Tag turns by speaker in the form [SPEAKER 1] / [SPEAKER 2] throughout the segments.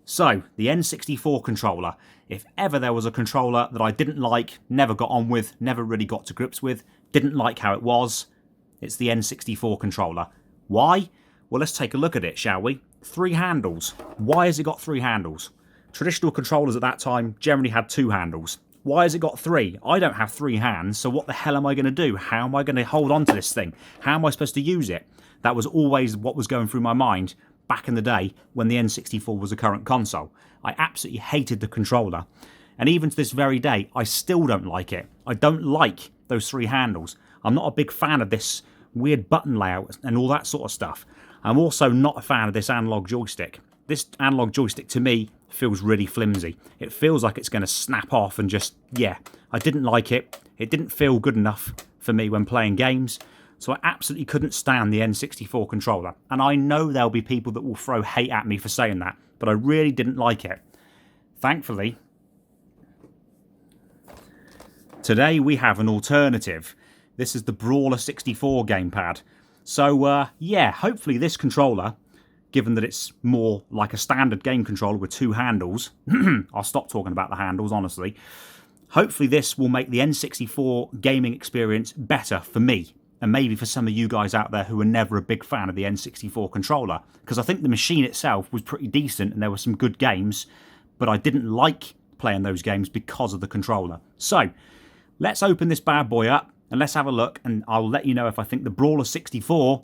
[SPEAKER 1] So, the N64 controller. If ever there was a controller that I didn't like, never got on with, never really got to grips with, didn't like how it was, it's the N64 controller. Why? Well, let's take a look at it, shall we? 3 handles. Why has it got 3 handles? Traditional controllers at that time generally had 2 handles. Why has it got 3? I don't have 3 hands, so what the hell am I going to do? How am I going to hold on to this thing? How am I supposed to use it? That was always what was going through my mind back in the day when the N64 was a current console. I absolutely hated the controller. And even to this very day, I still don't like it. I don't like those 3 handles. I'm not a big fan of this weird button layout and all that sort of stuff. I'm also not a fan of this analog joystick. This analog joystick to me feels really flimsy. It feels like it's going to snap off and just, yeah, I didn't like it. It didn't feel good enough for me when playing games. So I absolutely couldn't stand the N64 controller. And I know there'll be people that will throw hate at me for saying that, but I really didn't like it. Thankfully, today we have an alternative. This is the Brawler 64 gamepad. So yeah, hopefully this controller, given that it's more like a standard game controller with 2 handles, I'll stop talking about the handles, honestly. Hopefully this will make the N64 gaming experience better for me. And maybe for some of you guys out there who were never a big fan of the N64 controller. Because I think the machine itself was pretty decent and there were some good games. But I didn't like playing those games because of the controller. So, let's open this bad boy up and let's have a look. And I'll let you know if I think the Brawler 64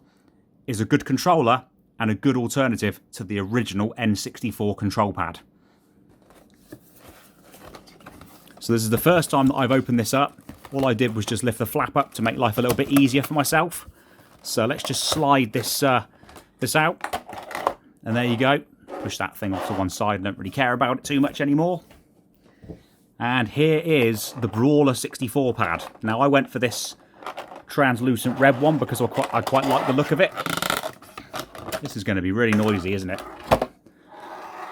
[SPEAKER 1] is a good controller and a good alternative to the original N64 control pad. So this is the first time that I've opened this up. All I did was just lift the flap up to make life a little bit easier for myself. So let's just slide this this out. And there you go. Push that thing off to one side. I don't really care about it too much anymore. And here is the Brawler 64 pad. Now I went for this translucent red one because I quite like the look of it. This is going to be really noisy, isn't it?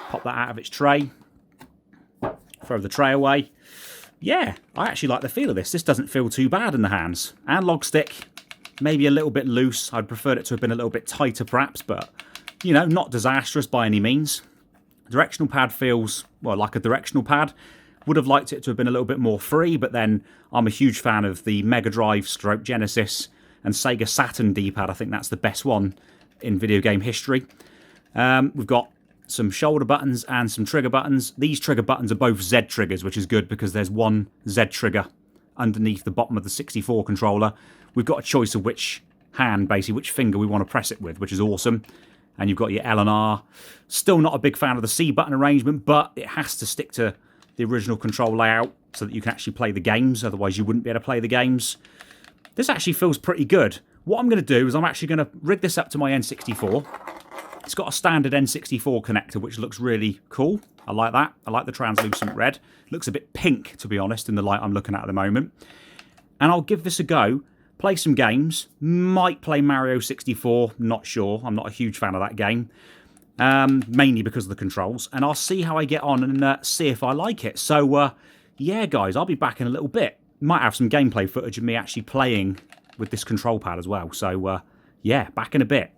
[SPEAKER 1] Pop that out of its tray. Throw the tray away. Yeah, I actually like the feel of this. This doesn't feel too bad in the hands. Analog stick, maybe a little bit loose. I'd prefer it to have been a little bit tighter perhaps, but, you know, not disastrous by any means. Directional pad feels, well, like a directional pad. Would have liked it to have been a little bit more free, but then I'm a huge fan of the Mega Drive / Genesis and Sega Saturn D-pad. I think that's the best one in video game history. We've got some shoulder buttons and some trigger buttons. These trigger buttons are both Z triggers, which is good because there's one Z trigger underneath the bottom of the 64 controller. We've got a choice of which hand, basically, which finger we want to press it with, which is awesome. And you've got your L and R. Still not a big fan of the C button arrangement, but it has to stick to the original control layout so that you can actually play the games. Otherwise, you wouldn't be able to play the games. This actually feels pretty good. What I'm going to do is I'm actually going to rig this up to my N64. It's got a standard N64 connector, which looks really cool. I like that. I like the translucent red. It looks a bit pink, to be honest, in the light I'm looking at the moment. And I'll give this a go. Play some games. Might play Mario 64. Not sure. I'm not a huge fan of that game. Mainly because of the controls. And I'll see how I get on and see if I like it. So, yeah, guys, I'll be back in a little bit. Might have some gameplay footage of me actually playing with this control pad as well. So, yeah, back in a bit.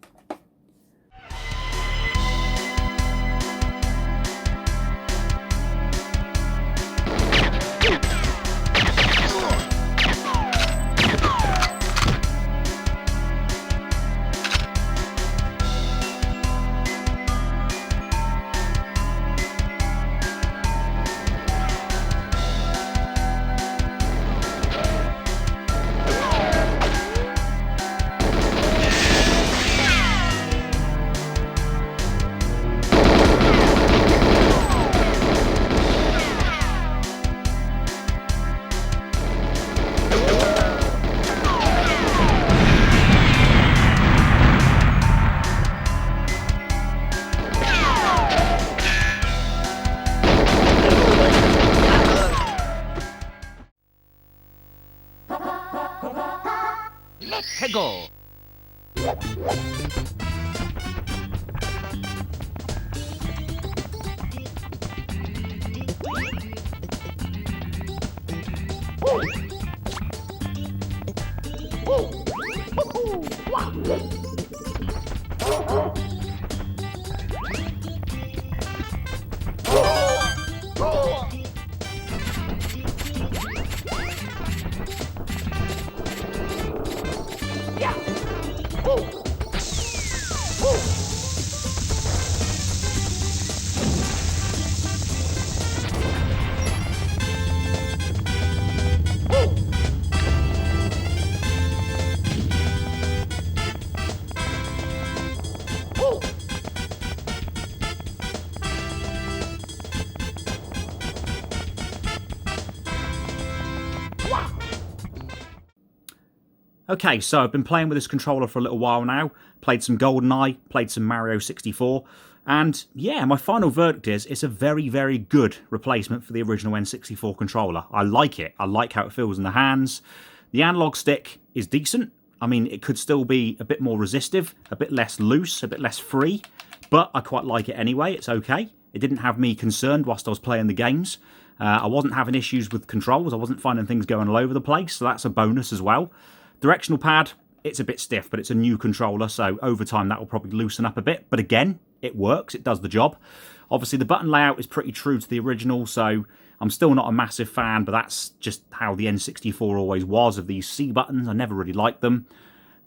[SPEAKER 2] Let's go!
[SPEAKER 1] Okay, so I've been playing with this controller for a little while now. Played some GoldenEye, played some Mario 64. And yeah, my final verdict is it's a very, very good replacement for the original N64 controller. I like it. I like how it feels in the hands. The analog stick is decent. I mean, it could still be a bit more resistive, a bit less loose, a bit less free. But I quite like it anyway. It's okay. It didn't have me concerned whilst I was playing the games. I wasn't having issues with controls. I wasn't finding things going all over the place. So that's a bonus as well. Directional pad, it's a bit stiff, but it's a new controller, so over time that will probably loosen up a bit. But again, it works, it does the job. Obviously the button layout is pretty true to the original, so I'm still not a massive fan, but that's just how the N64 always was, of these C buttons. I never really liked them.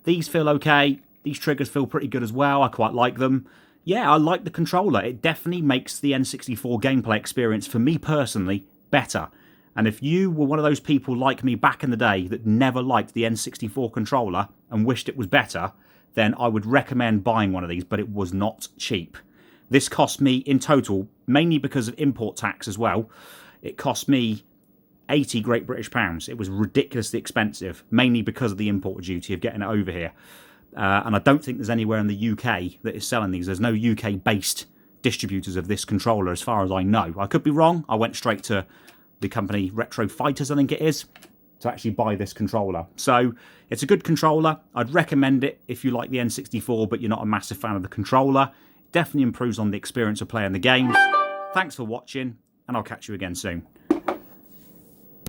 [SPEAKER 1] These feel okay, these triggers feel pretty good as well, I quite like them. Yeah, I like the controller. It definitely makes the N64 gameplay experience, for me personally, better. And if you were one of those people like me back in the day that never liked the N64 controller and wished it was better, then I would recommend buying one of these, but it was not cheap. This cost me in total, mainly because of import tax as well, it cost me 80 Great British pounds. It was ridiculously expensive, mainly because of the import duty of getting it over here. And I don't think there's anywhere in the UK that is selling these. There's no UK-based distributors of this controller as far as I know. I could be wrong. I went straight to the company RetroFighters, I think it is, to actually buy this controller. So it's a good controller. I'd recommend it if you like the N64 but you're not a massive fan of the controller. It definitely improves on the experience of playing the games. Thanks for watching, and I'll catch you again soon.